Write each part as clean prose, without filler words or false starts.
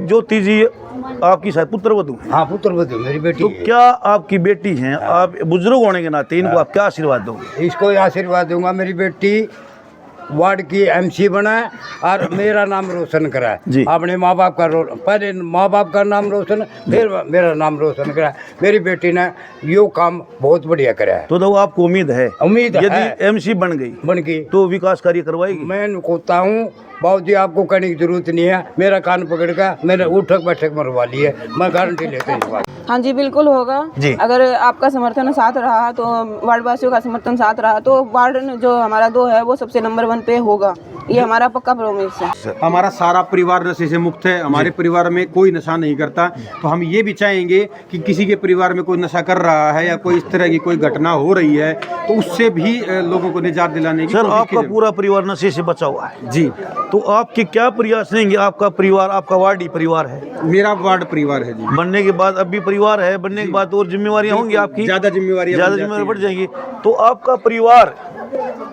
ज्योति जी आपकी शायद पुत्रवधू है। हाँ, पुत्रवधू मेरी बेटी तो है। क्या आपकी बेटी हैं, आप बुजुर्ग होने के नाते इनको आप क्या आशीर्वाद दोगे? इसको आशीर्वाद दूंगा, मेरी बेटी वार्ड की एमसी बनाए और मेरा नाम रोशन कराए। अपने माँ बाप का पहले माँ बाप का नाम रोशन, फिर मेरा नाम रोशन कराए। मेरी बेटी ने यो काम बहुत बढ़िया करा है। तो आपको उम्मीद है यदि एमसी बन गई तो विकास कार्य करवाएगी? मैं कहता हूँ बाबूजी आपको कहने की जरूरत नहीं है, मेरा कान पकड़ कर मैंने उठक बैठक मरवा ली है, मैं गारंटी लेता हूँ इस बात। हाँ जी, बिल्कुल होगा जी। अगर आपका समर्थन साथ रहा तो वार्ड वासियों का समर्थन साथ रहा तो वार्ड जो हमारा 2 है वो सबसे नंबर 1 पे होगा, ये हमारा पक्का प्रॉमिस है। हमारा सारा परिवार नशे से मुक्त है, हमारे परिवार में कोई नशा नहीं करता। तो हम ये भी चाहेंगे कि किसी के परिवार में कोई नशा कर रहा है या कोई इस तरह की कोई घटना हो रही है तो उससे भी लोगों को निजात दिलाने की। सर, आपका पूरा परिवार नशे से बचा हुआ है जी, तो आपके क्या प्रयास रहेंगे? आपका परिवार, आपका वार्ड ही परिवार है? मेरा वार्ड परिवार है जी। बनने के बाद अब भी परिवार है, बनने के बाद और जिम्मेवारियां होंगी आपकी, ज्यादा जिम्मेवारी बढ़ जाएंगी। तो आपका परिवार,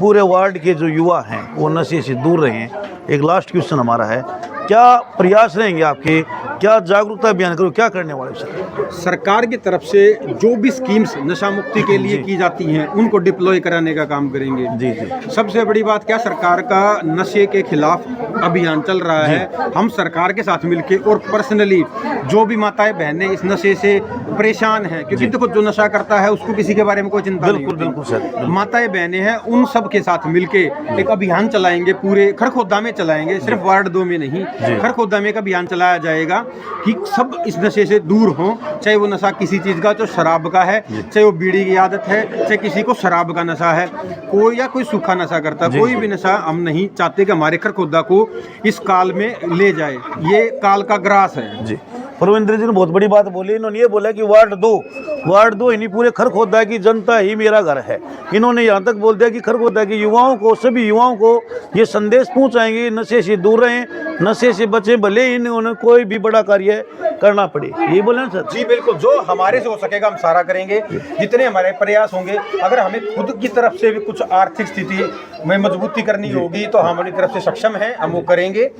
पूरे वार्ड के जो युवा हैं वो नशे से दूर रहें, एक लास्ट क्वेश्चन हमारा है, क्या प्रयास रहेंगे आपके, क्या जागरूकता अभियान करो, क्या करने वाले सर? सरकार की तरफ से जो भी स्कीम्स नशा मुक्ति के लिए की जाती हैं उनको डिप्लॉय कराने का काम करेंगे। जी जी। सबसे बड़ी बात क्या, सरकार का नशे के खिलाफ अभियान चल रहा है। हम सरकार के साथ मिलके और पर्सनली जो भी माताएं बहनें इस नशे से परेशान हैं, क्योंकि देखो जो नशा करता है उसको किसी के बारे में कोई चिंता नहीं होती। बिल्कुल सर। माताएं बहनें हैं, उन सब के साथ मिलके एक अभियान चलाएंगे, पूरे खरखोदा में चलाएंगे, सिर्फ वार्ड 2 में नहीं, खरखोदा में एक अभियान चलाया जाएगा कि सब इस नशे से दूर हों। चाहे वो नशा किसी चीज़ का, जो शराब का है, चाहे वो बीड़ी की आदत है, चाहे किसी को शराब का नशा है, कोई या कोई सूखा नशा करता, कोई भी नशा हम नहीं चाहते कि हमारे खरखोदा को इस काल में ले जाए। ये काल का ग्रास है जी। परविंद्र जी ने बहुत बड़ी बात बोली। इन्होंने ये बोला कि वार्ड 2 इन्हीं पूरे खरखोदा की जनता ही मेरा घर है। इन्होंने यहाँ तक बोल दिया कि खरखोदा के युवाओं को, सभी युवाओं को ये संदेश पहुँचाएंगे, नशे से दूर रहें, नशे से बचें, भले ही इन्होंने कोई भी बड़ा कार्य करना पड़े। यही बोले ना सर? जी बिल्कुल, जो हमारे से हो सकेगा हम सारा करेंगे, जितने हमारे प्रयास होंगे। अगर हमें खुद की तरफ से भी कुछ आर्थिक स्थिति में मजबूती करनी होगी तो हम अपनी तरफ से सक्षम हैं, हम वो करेंगे।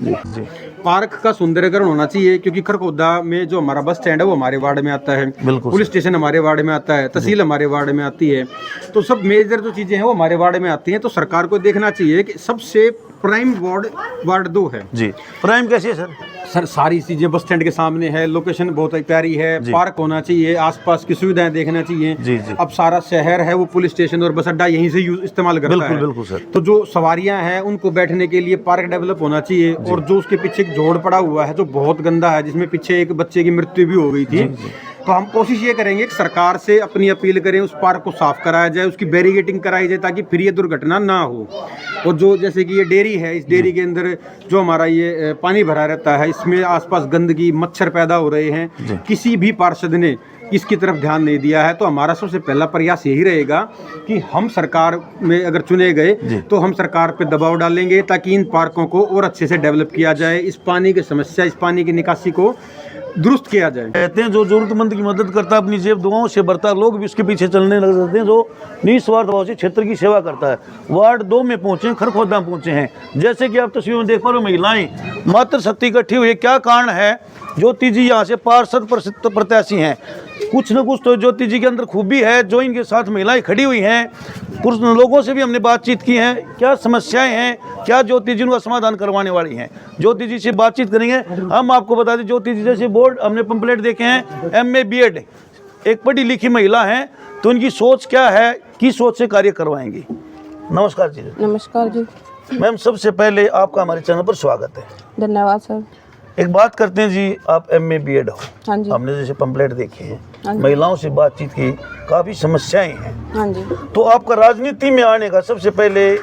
पार्क का सुंदरीकरण होना चाहिए, क्योंकि खरखोदा में जो हमारा बस स्टैंड है वो हमारे वार्ड में आता है, पुलिस स्टेशन हमारे वार्ड में आता है, तहसील हमारे वार्ड में आती है, तो सब मेजर जो चीजें हैं वो हमारे वार्ड में आती हैं। तो सरकार को देखना चाहिए कि सबसे प्राइम वार्ड 2 है जी। प्राइम कैसे है सर? सर सारी चीजें बस स्टैंड के सामने है, लोकेशन बहुत प्यारी है, पार्क होना चाहिए, आसपास की सुविधाएं देखना चाहिए। जी जी। अब सारा शहर है वो पुलिस स्टेशन और बस अड्डा यहीं से इस्तेमाल करता है। बिल्कुल सर। तो जो सवारियां हैं उनको बैठने के लिए पार्क डेवलप होना चाहिए। और जो उसके पीछे एक जोड़ पड़ा हुआ है जो बहुत गंदा है, जिसमें पीछे एक बच्चे की मृत्यु भी हो गई थी, तो हम कोशिश ये करेंगे कि सरकार से अपनी अपील करें, उस पार्क को साफ कराया जाए, उसकी बैरिगेटिंग कराई जाए ताकि फिर ये दुर्घटना ना हो। और जो जैसे कि ये डेयरी है, इस डेयरी के अंदर जो हमारा ये पानी भरा रहता है, इसमें आसपास गंदगी, मच्छर पैदा हो रहे हैं, किसी भी पार्षद ने इसकी तरफ ध्यान नहीं दिया है। तो हमारा सबसे पहला प्रयास यही रहेगा कि हम सरकार में अगर चुने गए तो हम सरकार पे दबाव डालेंगे ताकि इन पार्कों को और अच्छे से डेवलप किया जाए, इस पानी की समस्या, इस पानी की निकासी को दुरुस्त किया जाए। कहते हैं जो जरूरतमंद की मदद करता है अपनी जेब दुआओं से भरता है, लोग भी उसके पीछे चलने लग जाते हैं, जो निस्वार्थ भाव से क्षेत्र की सेवा करता है। वार्ड 2 में पहुंचे, खरखोदा पहुंचे हैं, जैसे कि आप तस्वीर में देख पा रहे हो, महिलाएं मात्र शक्ति इकट्ठी हुई है। क्या कारण है? ज्योति जी यहाँ से पार्षद प्रत्याशी हैं, कुछ न कुछ तो ज्योति जी के अंदर खूबी है, जो इनके साथ महिलाएं खड़ी हुई हैं। कुछ लोगों से भी हमने बातचीत की है, क्या समस्याएं हैं, क्या ज्योति जी उनका समाधान करवाने वाली हैं, ज्योति जी से बातचीत करेंगे। हम आपको बता दें, ज्योति जी जैसे बोर्ड हमने पंपलेट देखे हैं, MA BEd, एक पढ़ी लिखी महिला हैं, तो उनकी सोच क्या है, किस सोच से कार्य करवाएंगी। नमस्कार जी। नमस्कार जी। मैम, सबसे पहले आपका हमारे चैनल पर स्वागत है। धन्यवाद सर। एक बात करते हैं जी, आप MA BEd हो। हाँ जी। हमने जैसे पंपलेट देखे हैं, महिलाओं से बातचीत की, काफ़ी समस्याएं हैं। हाँ जी। तो आपका राजनीति में आने का सबसे पहले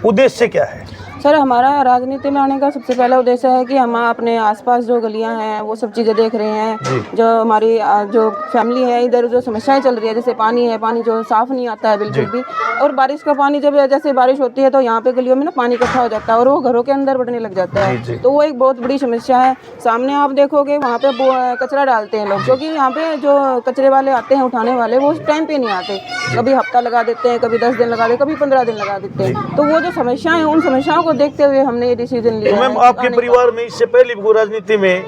उद्देश्य क्या है? सर, हमारा राजनीति में आने का सबसे पहला उद्देश्य है कि हम अपने आसपास जो गलियां हैं वो सब चीज़ें देख रहे हैं। जो हमारी जो फैमिली है, इधर जो समस्याएं चल रही है, जैसे पानी है, पानी जो साफ़ नहीं आता है बिल्कुल भी, और बारिश का पानी जब जैसे बारिश होती है तो यहाँ पे गलियों में ना पानी इकट्ठा हो जाता है और वो घरों के अंदर बढ़ने लग जाता है। तो वो एक बहुत बड़ी समस्या है। सामने आप देखोगे वहाँ पे कचरा डालते हैं लोग, क्योंकि यहाँ पे जो कचरे वाले आते हैं उठाने वाले, वो उस टाइम पे नहीं आते, कभी हफ्ता लगा देते हैं, कभी 10 दिन लगा देते, कभी 15 दिन लगा देते हैं। तो वो जो समस्याएं हैं, उन समस्याओं को देखते हुए हमने ये डिसीजन लिया। तो मैम, आपके परिवार में इससे पहले भी राजनीति में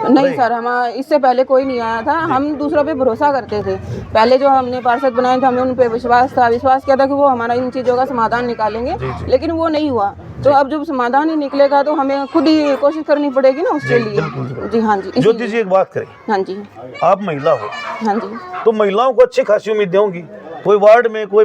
नहीं सर, हम इससे पहले कोई नहीं आया था। हम दूसरों पे भरोसा करते थे। पहले जो हमने पार्षद बनाए थे, हमें उन पे विश्वास किया था कि वो हमारा इन चीज़ों का समाधान निकालेंगे, लेकिन वो नहीं हुआ। तो अब जब समाधान ही निकलेगा तो हमें खुद ही कोशिश करनी पड़ेगी ना उसके लिए। जी हाँ जी। ज्योति जी एक बात करें, हाँ जी। आप महिला हो, हाँ जी। तो महिलाओं को अच्छी खासी उम्मीदें होंगी। कोई वार्ड में कोई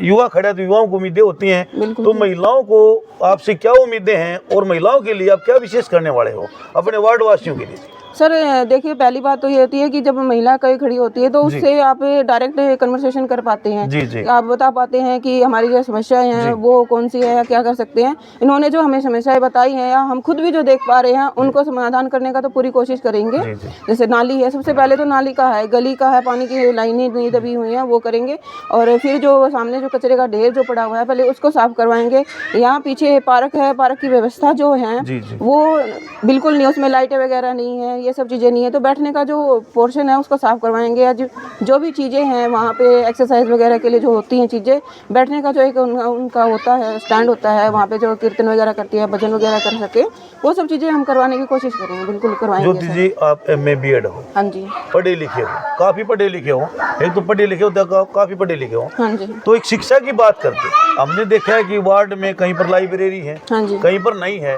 युवा खड़ा है तो युवाओं को उम्मीदें होती हैं, तो महिलाओं को आपसे क्या उम्मीदें हैं और महिलाओं के लिए आप क्या विशेष करने वाले हो अपने वार्ड वासियों के लिए? सर देखिए, पहली बात तो ये होती है कि जब महिला कहीं खड़ी होती है तो उससे आप डायरेक्ट कन्वर्सेशन कर पाते हैं। जी। आप बता पाते हैं कि हमारी जो समस्याएं हैं वो कौन सी है या क्या कर सकते हैं। इन्होंने जो हमें समस्याएं बताई हैं या हम खुद भी जो देख पा रहे हैं उनको समाधान करने का तो पूरी कोशिश करेंगे। जैसे नाली है, सबसे पहले तो नाली का है, गली का है, पानी की लाइनें नहीं दबी हुई हैं वो करेंगे, और फिर जो सामने जो कचरे का ढेर जो पड़ा हुआ है पहले उसको साफ करवाएंगे। यहाँ पीछे पार्क है, पार्क की व्यवस्था जो है वो बिल्कुल नहीं, उसमें लाइटें वगैरह नहीं है, ये सब चीज़ें नहीं है। तो बैठने का जो पोर्शन है उसको साफ करवाएंगे, या जो भी चीज़ें हैं वहाँ पे एक्सरसाइज वगैरह के लिए जो होती हैं चीज़ें, बैठने का जो एक उनका होता है स्टैंड होता है, वहाँ पे जो कीर्तन वगैरह करती है, भजन वगैरह कर सके, वो सब चीज़ें हम करवाने की कोशिश करेंगे, बिल्कुल करवाएंगे। ज्योति जी आप MA BEd हो? हाँ जी। पढ़े लिखे हो, काफ़ी पढ़े लिखे हो, एक तो पढ़े लिखे हो, काफ़ी पढ़े लिखे हो। हाँ जी। तो एक शिक्षा की बात करते, हमने देखा है कि वार्ड में कहीं पर लाइब्रेरी है, हाँ जी। कहीं पर नहीं है।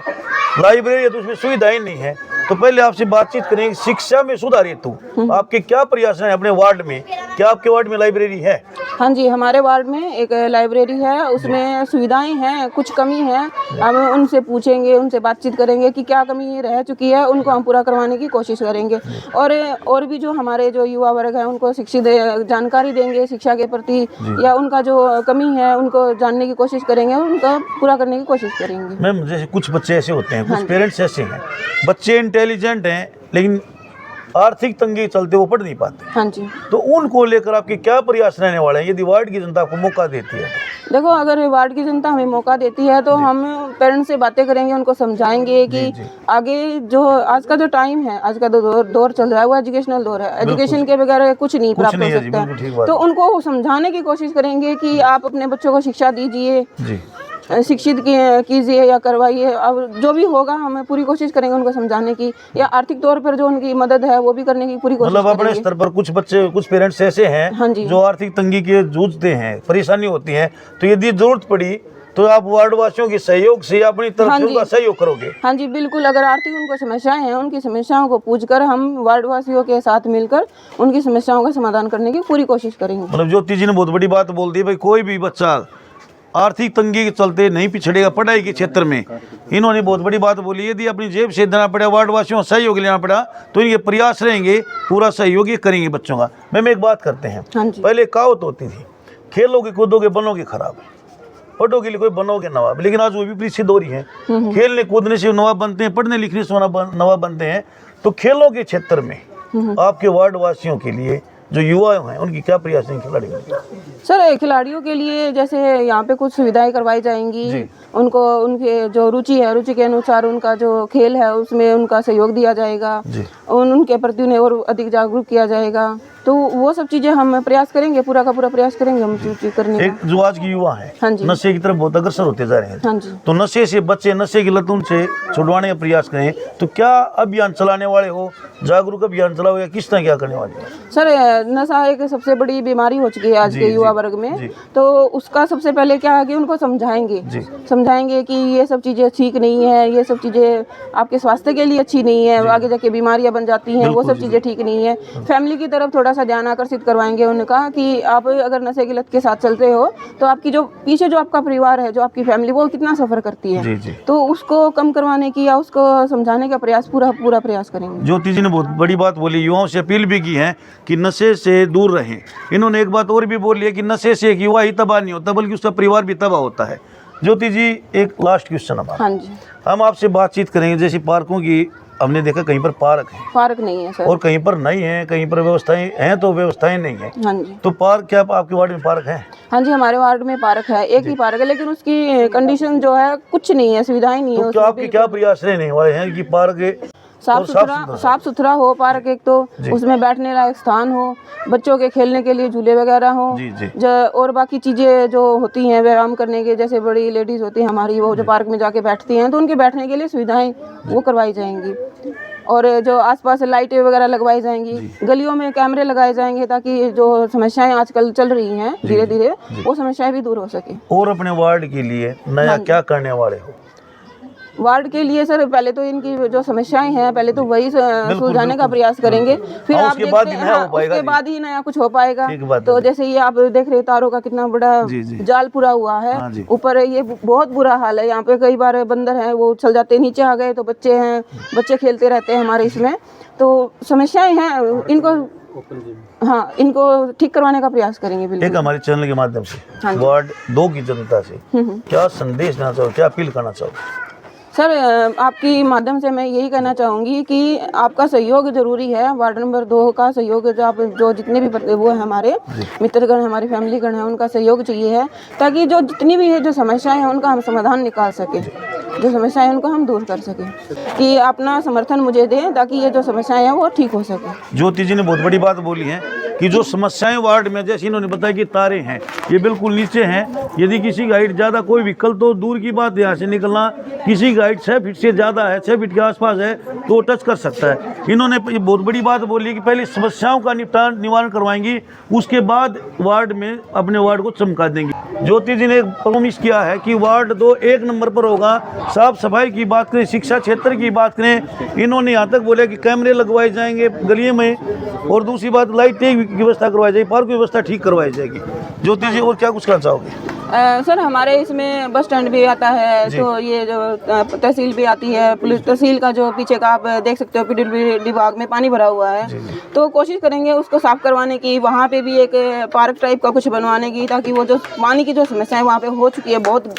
लाइब्रेरी है तो उसमें सुविधाएं नहीं है। तो पहले आपसे बातचीत करेंगे शिक्षा में सुधार हेतु आपके क्या प्रयास हैं अपने वार्ड में? क्या आपके वार्ड में लाइब्रेरी है? हाँ जी, हमारे वार्ड में एक लाइब्रेरी है, उसमें सुविधाएं हैं, कुछ कमी है, हम उनसे पूछेंगे, उनसे बातचीत करेंगे कि क्या कमी रह चुकी है, उनको हम पूरा करवाने की कोशिश करेंगे। और भी जो हमारे जो युवा वर्ग है उनको शिक्षित जानकारी देंगे शिक्षा के प्रति, या उनका जो कमी है उनको जानने की कोशिश करेंगे, उनका पूरा करने की कोशिश करेंगे। मैम जैसे कुछ बच्चे ऐसे होते हैं, कुछ पेरेंट्स ऐसे हैं, बच्चे इंटेलिजेंट हैं लेकिन आर्थिक तंगी चलते वो पढ़ नहीं पाते। हाँ जी। तो उनको लेकर आपके क्या प्रयास रहने वाले हैं यदि वार्ड की जनता आपको मौका देती है? देखो, अगर वार्ड की जनता हमें मौका देती है तो हम पेरेंट्स से बातें करेंगे, उनको समझाएंगे कि आगे जो आज का जो टाइम है, आज का दौर चल रहा है वो एजुकेशनल दौर है, एजुकेशन के बगैर कुछ नहीं प्राप्त हो सकता है। तो उनको समझाने की कोशिश करेंगे कि आप अपने बच्चों को शिक्षा दीजिए, शिक्षित कीजिए या करवाइए। अब जो भी होगा हमें पूरी कोशिश करेंगे उनको समझाने की, या आर्थिक तौर पर जो उनकी मदद है वो भी करने की पूरी कोशिश मतलब अपने स्तर पर कुछ बच्चे, कुछ पेरेंट्स ऐसे हैं हाँ जी, जो आर्थिक तंगी के जूझते हैं, परेशानी होती है, तो यदि जरूरत पड़ी तो आप वार्ड वासियों के सहयोग से अपनी तरफ से उनका सहयोग करोगे? हाँ जी बिल्कुल। अगर आर्थिक उनको समस्याएं हैं, उनकी समस्याओं को पूछकर हम वार्ड वासियों के साथ मिलकर उनकी समस्याओं का समाधान करने की पूरी कोशिश करेंगे। मतलब ज्योति जी ने बहुत बड़ी बात बोल दी, भाई कोई भी बच्चा आर्थिक तंगी के चलते नहीं पिछड़ेगा पढ़ाई के क्षेत्र में। इन्होंने बहुत बड़ी बात बोली, यदि अपनी जेब से देना पड़ा, वार्ड वासियों से सहयोग लेना पड़ा, तो इनके प्रयास रहेंगे, पूरा सहयोग ये करेंगे बच्चों का। मैम एक बात करते हैं, पहले कहावत होती थी, खेलोगे कूदोगे बनोगे खराब, पढ़ोगे लिए कोई बनोगे नवाब, लेकिन आज वो भी सिद्ध हो रही है। खेलने कूदने से नवाब बनते हैं, पढ़ने लिखने से नवाब बनते हैं। तो खेलों के क्षेत्र में आपके वार्ड वासियों के लिए जो युवा हैं उनकी क्या प्रयास हैं खिलाड़ियों के? सर खिलाड़ियों के लिए जैसे यहाँ पे कुछ सुविधाएं करवाई जाएंगी, उनको उनके जो रुचि है, रुचि के अनुसार उनका जो खेल है उसमें उनका सहयोग दिया जाएगा, उनके प्रति उन्हें और अधिक जागरूक किया जाएगा। तो वो सब चीजें हम प्रयास करेंगे, पूरा का पूरा प्रयास करेंगे हम करने का। एक जो आज की युवा है हाँ जी, नशे की तरफ बहुत अग्रसर होते जा रहे हैं। हाँ जी। तो नशे से बच्चे, नशे की लतों से छुड़वाने का प्रयास करें, तो क्या अभियान चलाने वाले हो, जागरूक अभियान चलाओगे, किस तरह क्या करने वाले? सर नशा एक सबसे बड़ी बीमारी हो चुकी है आज के युवा वर्ग में, तो उसका सबसे पहले क्या है कि उनको समझाएंगे कि ये सब चीजें ठीक नहीं है, ये सब चीजें आपके स्वास्थ्य के लिए अच्छी नहीं है, आगे जाके बीमारियां बन जाती हैं, वो सब चीजें ठीक नहीं है। फैमिली की तरफ थोड़ा सा ध्यान आकर्षित करवाएंगे उनका कि आप अगर नशे की लत के साथ चलते हो तो आपकी जो पीछे जो आपका परिवार है, जो आपकी फैमिली, वो कितना सफर करती है। तो उसको कम करवाने की या उसको समझाने का प्रयास पूरा प्रयास करेंगे। ज्योति जी ने बहुत बड़ी बात बोली, युवाओं से अपील भी की है कि नशे से दूर रहें। इन्होंने एक बात और भी बोली है कि नशे से एक युवा ही तबाह नहीं होता बल्कि उसका परिवार भी तबाह होता है। ज्योति जी एक लास्ट क्वेश्चन हमारा, हाँ जी, हम आपसे बातचीत करेंगे। जैसे पार्कों की हमने देखा कहीं पर पार्क नहीं है सर, और कहीं पर नहीं है, कहीं पर व्यवस्थाएं हैं तो व्यवस्थाएं नहीं है। हाँ जी। तो पार्क क्या आपके वार्ड में पार्क है? हाँ जी, हमारे वार्ड में पार्क है, एक ही पार्क है, लेकिन उसकी कंडीशन जो है कुछ नहीं है, सुविधाएं नहीं है। तो आपके क्या प्रयास रहने वाले हैं कि पार्क साफ सुथरा हो पार्क, एक तो उसमें बैठने लायक स्थान हो, बच्चों के खेलने के लिए झूले वगैरह हो, और बाकी चीजें जो होती हैं व्यायाम करने के, जैसे बड़ी लेडीज होती हैं हमारी, वो जो पार्क में जाके बैठती हैं, तो उनके बैठने के लिए सुविधाएं वो करवाई जाएंगी। और जो आसपास लाइटें वगैरह लगवाई जाएंगी, गलियों में कैमरे लगाए जाएंगे ताकि जो समस्याएं आजकल चल रही हैं धीरे धीरे वो समस्याएं भी दूर हो सके। और अपने वार्ड के लिए नया क्या करने वाले हो? वार्ड के लिए सर पहले तो इनकी जो समस्याएं हैं पहले तो वही सुलझाने का प्रयास करेंगे, फिर आप उसके बाद ही नया हो पाएगा। उसके बाद ही नया कुछ हो पाएगा। ठीक बात तो है। जैसे ये आप देख रहे हो तारों का कितना बड़ा जाल पूरा हुआ है, ऊपर ये बहुत बुरा हाल है। यहाँ पे कई बार बंदर हैं वो चल जाते हैं, नीचे आ गए तो बच्चे हैं, बच्चे खेलते रहते हैं हमारे इसमें, तो समस्याएं हैं इनको। हाँ, इनको ठीक करवाने का प्रयास करेंगे बिल्कुल। एक हमारे चैनल के माध्यम से वार्ड 2 की जनता से क्या संदेश देना चाहो, क्या अपील करना चाहो? सर आपकी माध्यम से मैं यही कहना चाहूँगी कि आपका सहयोग जरूरी है। वार्ड नंबर 2 का सहयोग जो आप जो जितने भी वो हैं हमारे मित्रगण, हमारी फैमिलीगण हैं, उनका सहयोग चाहिए है ताकि जो जितनी भी है जो समस्याएं हैं उनका हम समाधान निकाल सकें, जो समस्याएं हैं उनको हम दूर कर सकें, कि अपना समर्थन मुझे दें ताकि ये जो समस्याएं हैं वो ठीक हो सके। ज्योति जी ने बहुत बड़ी बात बोली है कि जो समस्याएं वार्ड में, जैसे इन्होंने बताया कि तारे हैं ये बिल्कुल नीचे हैं, यदि किसी की हाइट ज़्यादा कोई व्हीकल तो दूर की बात यहाँ से निकलना, किसी की हाइट 6 फीट से ज़्यादा है, 6 फीट के आसपास है तो टच कर सकता है। इन्होंने ये बहुत बड़ी बात बोली कि पहले समस्याओं का निवारण करवाएंगी, उसके बाद वार्ड में अपने वार्ड को चमका देंगी। ज्योति जी ने प्रॉमिस किया है कि वार्ड 2 1 नंबर पर होगा। साफ सफाई की बात करें, शिक्षा क्षेत्र की बात करें, इन्होंने यहाँ तक बोला कि कैमरे लगवाए जाएंगे गलियों में, और दूसरी बात लाइटें की व्यवस्था करवाई जाएगी, पार्क की व्यवस्था ठीक करवाई जाएगी। ज्योति जी और क्या कुछ कहना चाहोगे? सर हमारे इसमें बस स्टैंड भी आता है, तो ये जो तहसील भी आती है, पुलिस तहसील का जो पीछे का आप देख सकते हो पीडब्ल्यूडी विभाग में पानी भरा हुआ है, तो कोशिश करेंगे उसको साफ करवाने की, वहाँ पे भी एक पार्क टाइप का कुछ बनवाने की, ताकि वो जो पानी की जो समस्या है वहाँ पे हो चुकी है बहुत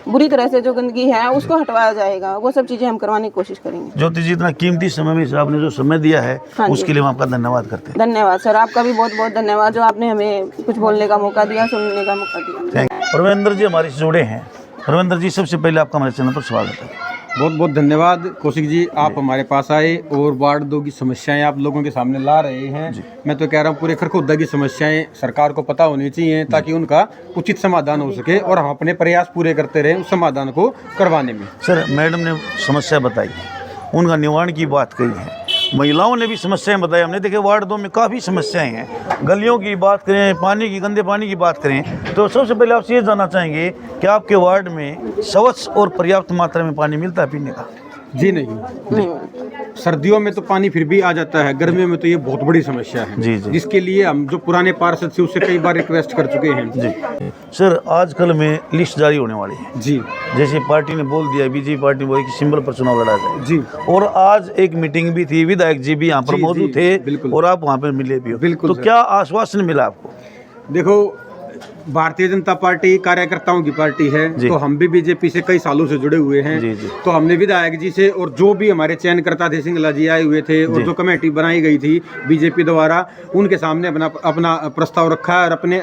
बुरी तरह से, जो गंदगी है उसको हटवाया जाएगा, वो सब चीज़ें हम करवाने की कोशिश करेंगे। ज्योति जी इतना कीमती समय में से आपने जो समय दिया है उसके लिए हम आपका धन्यवाद करते हैं। धन्यवाद सर, आपका भी बहुत बहुत धन्यवाद जो आपने हमें कुछ बोलने का मौका दिया, सुनने का मौका दिया। Thank you. परवेंद्र जी हमारे से जुड़े हैं। परवेंद्र जी सबसे पहले आपका हमारे चैनल पर स्वागत है। बहुत बहुत धन्यवाद कौशिक जी, आप हमारे पास आए और वार्ड 2 की समस्याएं आप लोगों के सामने ला रहे हैं। मैं तो कह रहा हूँ पूरे खरखोदा की समस्याएं सरकार को पता होनी चाहिए ताकि उनका उचित समाधान हो सके और हम अपने प्रयास पूरे करते रहें उस समाधान को करवाने में। सर मैडम ने समस्या बताई, उनका निवारण की बात कही है, महिलाओं ने भी समस्याएं बताई। हमने देखे वार्ड 2 में काफ़ी समस्याएं हैं, गलियों की बात करें, पानी की, गंदे पानी की बात करें, तो सबसे पहले आपसे ये जानना चाहेंगे कि आपके वार्ड में स्वच्छ और पर्याप्त मात्रा में पानी मिलता है पीने का? जी नहीं, सर्दियों में तो पानी फिर भी आ जाता है, गर्मियों में तो ये बहुत बड़ी समस्या है जी जी। जिसके लिए हम जो पुराने पार्षद से उससे कई बार रिक्वेस्ट कर चुके हैं। जी सर, आजकल में लिस्ट जारी होने वाली है जी, जैसे पार्टी ने बोल दिया, बीजेपी पार्टी ने बोला कि सिंबल पर चुनाव लड़ा जाए जी, और आज एक मीटिंग भी थी, विधायक जी भी यहाँ पर जी, मौजूद जी, थे बिल्कुल। और आप वहाँ पर मिले भी हो। बिल्कुल तो सर। क्या आश्वासन मिला आपको? देखो भारतीय जनता पार्टी कार्यकर्ताओं की पार्टी है, तो हम भी बीजेपी से कई सालों से जुड़े हुए हैं। जी जी। तो हमने विधायक जी से और जो भी हमारे चयनकर्ता थे सिंगला जी आए हुए थे और जो कमेटी बनाई गई थी बीजेपी द्वारा, उनके सामने अपना प्रस्ताव रखा है और अपने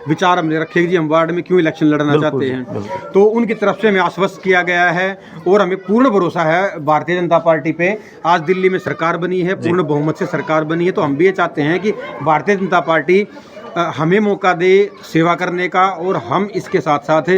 विचार हमने रखे कि हम वार्ड में क्यों इलेक्शन लड़ना चाहते हैं। तो उनकी तरफ से हमें आश्वस्त किया गया है और हमें पूर्ण भरोसा है भारतीय जनता पार्टी पे। आज दिल्ली में सरकार बनी है, पूर्ण बहुमत से सरकार बनी है, तो हम भी ये चाहते हैं कि भारतीय जनता पार्टी हमें मौका दे सेवा करने का और हम इसके साथ साथ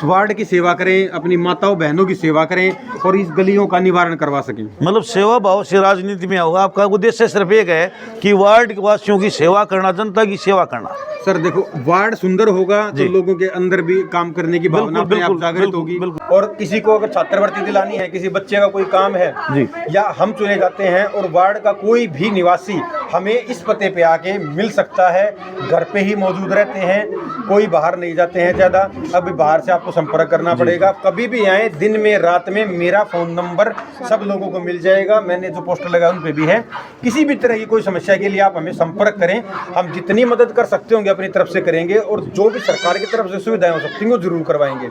वार्ड की सेवा करें, अपनी माताओं बहनों की सेवा करें और इस गलियों का निवारण करवा सकें। मतलब सेवा भाव से राजनीति में होगा, आपका उद्देश्य सिर्फ एक है कि वार्ड वासियों की सेवा करना, जनता की सेवा करना। सर देखो, वार्ड सुंदर होगा तो लोगों के अंदर भी काम करने की भावना अपने आप जागृत होगी। और किसी को अगर छात्रवृत्ति दिलानी है, किसी बच्चे का कोई काम है या हम चुने जाते हैं और वार्ड का कोई भी निवासी हमें इस पते पे आके मिल सकता है, घर पे ही मौजूद रहते हैं, कोई बाहर नहीं जाते हैं ज़्यादा। अभी बाहर से आपको संपर्क करना पड़ेगा, कभी भी आए, दिन में रात में, मेरा फ़ोन नंबर सब लोगों को मिल जाएगा, मैंने जो पोस्टर लगाया उन पे भी है। किसी भी तरह की कोई समस्या के लिए आप हमें संपर्क करें, हम जितनी मदद कर सकते होंगे अपनी तरफ से करेंगे और जो भी सरकार की तरफ से सुविधाएं हो सकती हैं वो जरूर करवाएंगे।